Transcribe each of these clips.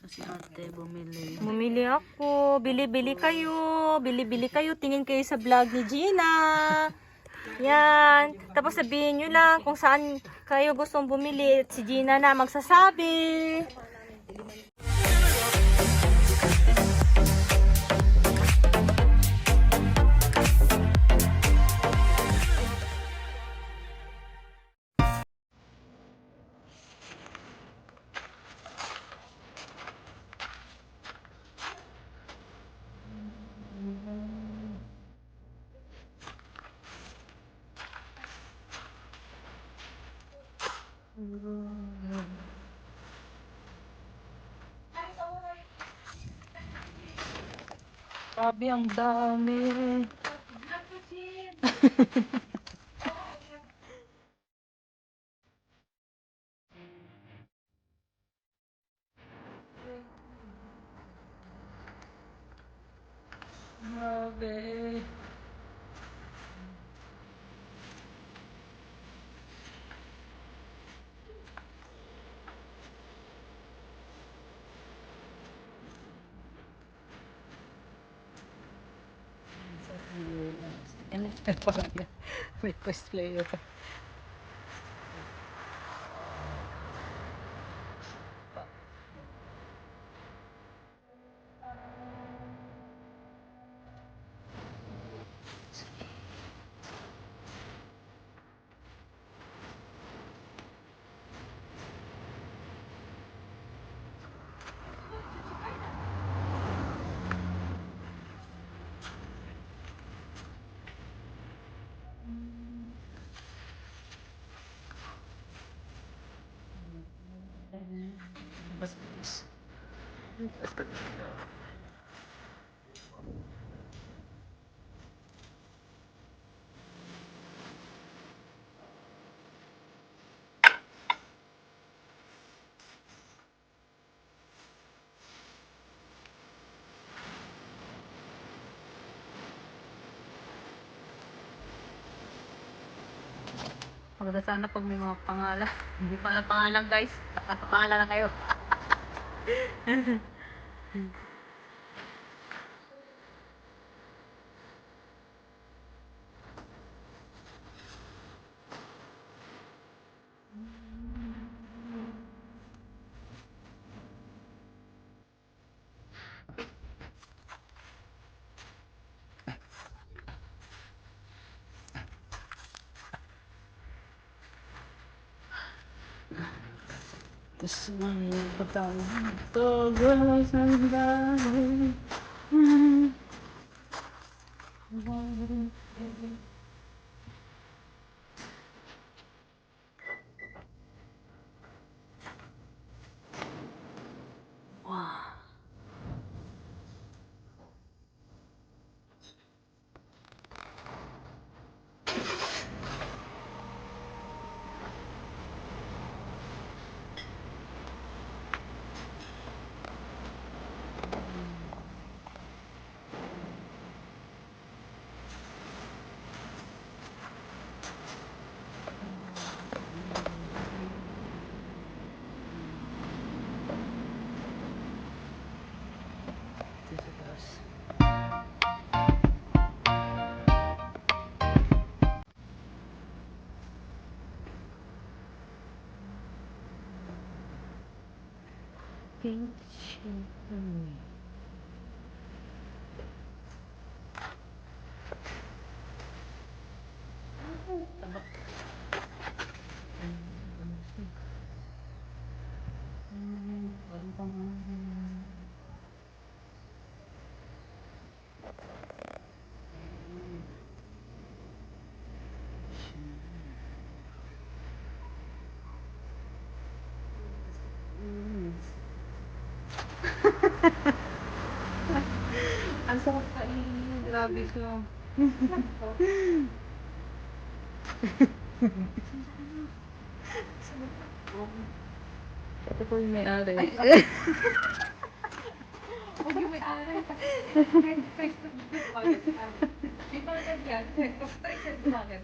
Si ate bumili. Bumili ako. Bili-bili kayo. Bili-bili kayo. Tingin kayo sa vlog ni Gina. Yan. Tapos sabihin nyo lang kung saan kayo gustong bumili. At si Gina na magsasabi. Grabe, ang dami. Grabe. May first player pa. Maganda sana pag may mga pangalan. Hindi pa na pangalan, guys. Pangalan na kayo. Tapos mga patawag togo sa bahay. Pink chicken. Ang sarap kainin. Grabe ka. Ito po yung may-ari. Huwag yung may-ari. Ito agad yan. Basta i-send mo agad.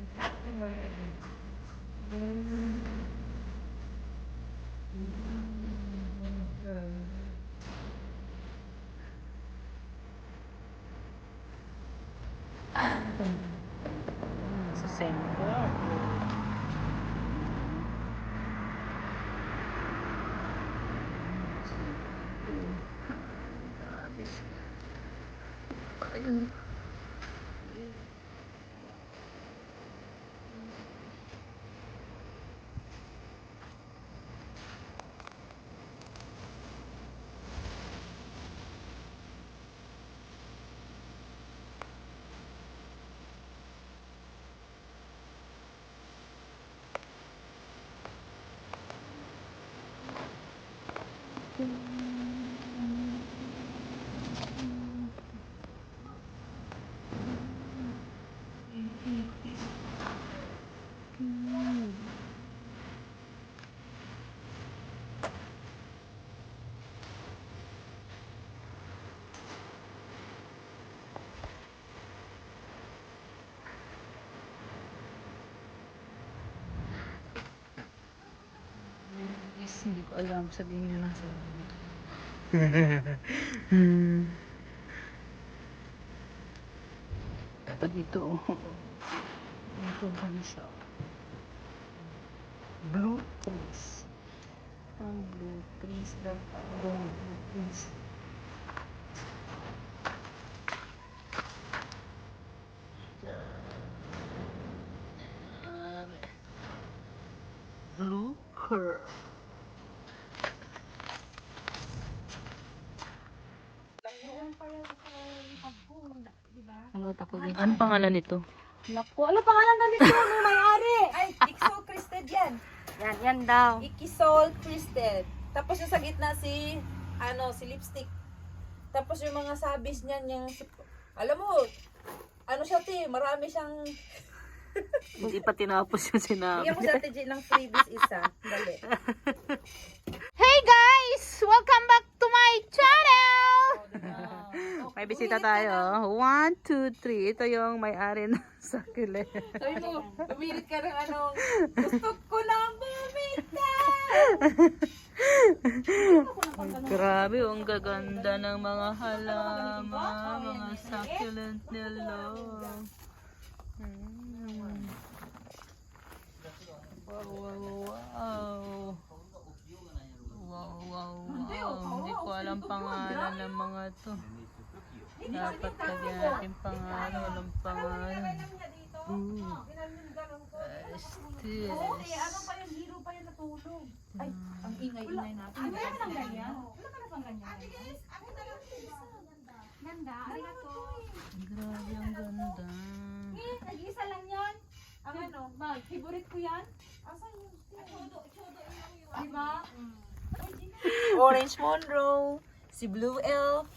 Yes, hindi ko alam. Sabihin niyo na sa Ito dito. Ito ba siya? Blue trees. Ang blue trees daw. Blue trees. Looker. Ano pangalan nito? Naku, ano pangalan na nito? May may-ari. Ay, Ikisol Crested yan. Yan daw. Ikisol Crested. Tapos yung sa gitna si lipstick. Tapos yung mga sabis niyan, alam mo, ano siya marami siyang, Hindi pa tinapos yung sinabi. bigyan mo sa Ate G ng freebies isa. Dali. Hey guys! Welcome back to my channel! May bisita tayo. 1, 2, 3. Ito yung may-ari ng sakile. Sabi mo, pumilit ka ng gusto ko lang bumita. Grabe, ang gaganda ng mga halaman, mga succulent nila. Wow, wow, wow. Wow, wow, wow. Hindi ko alam pangalan ng mga to. Dapat lagyan natin pangalan. Walang pangalan. Estes. Ano pa yung hero pa yung natulog? Ay, ang ingay-ingay natin. Wala ka ng ganyan? Wala ka na pang ganyan? Ganda, arigato. Grabe, ang ganda. Nag-isa lang yan. Ang favorite ko yan. Asan yun? Diba? Orange Monroe, si Blue Elf,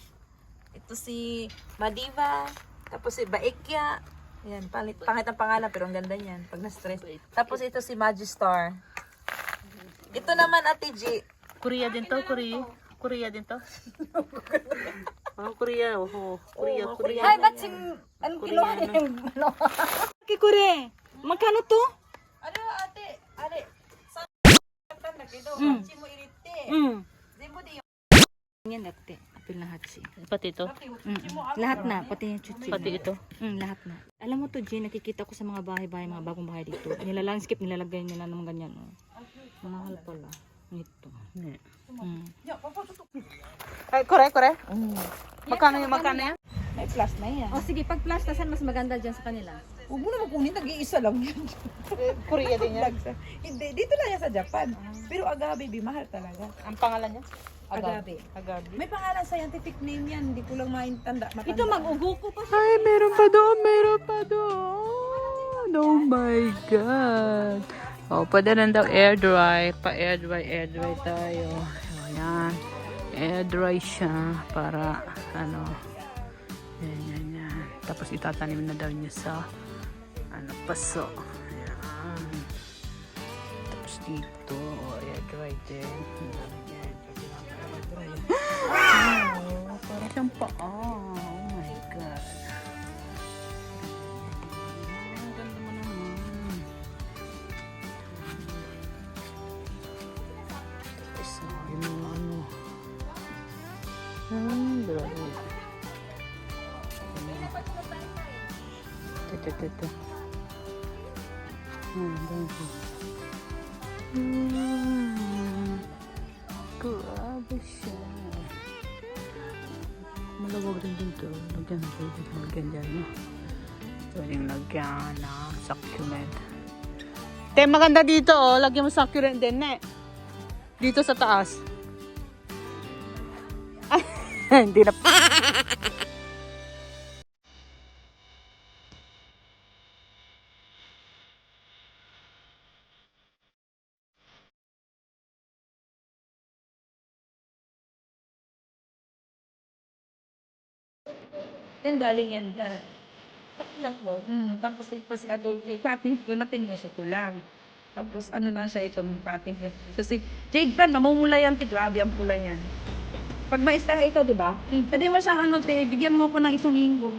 ito si Madiva, tapos si Baekya. Yan, pangit ang pangalan pero ang ganda niyan pag na-stress. Tapos ito si Magistar. Ito naman Ate G. Korea din to, Korea. Korea din to. Korea, Korea. Ay, ba't si... Anong kinuha niya yung ano? Kikure, magkano to? Ano ate? Ate, sa... na kido, si mo irite. Zimbo di yung... Yan ate, apil na hatsi. Pati ito. Lahat na, pati yung chuchi. Pati ito. Lahat na. Alam mo to, Jean, nakikita ko sa mga bahay-bahay, mga bagong bahay dito. Nilalandscape, nilalagay nila ng ganyan. Mahal pala. Ito. Ay, kore. Magkano yan? May plus na yan. O sige, pag plus na, saan mas maganda dyan sa kanila? Huwag mo naman kunin, nag-iisa lang yan. Korea din yan. Hindi, dito lang yan sa Japan. Pero agave, mahal talaga. Ang pangalan niya? Agave. May pangalan, scientific name yan. Hindi ko lang matanda. Ito mag-ugo ko pa siya. Ay, meron pa doon. Oh my God. Oh, pwede rin daw air dry. Pa-air dry tayo. So, yan. Air dry siya para, yan. Tapos itatanim na daw niya sa, paso. Ayan. Tapos dito, air dry din. Oh, parang siyang paa. Oh my God. Ang ganda mo naman. Tapos, yung mga grabe. Ito. Grabe siya. maluwag rin dito. Lagyan na pwede lagyan dyan, no? Pwedeng lagyan na succulent. Te, maganda dito, oh. Lagyan mo succulent din, eh. Dito sa taas. Hindi na. Then galing yan na. Tapos ito si adult, pating ko natin mo sa tulang. Tapos ano na siya ito, pating. Kasi, Jade Pan, mamumula yan, grabe ang pula yan. Pag mais ka ito, di ba? Pwede mo siyang ano, te, bigyan mo ko ng isang linggo.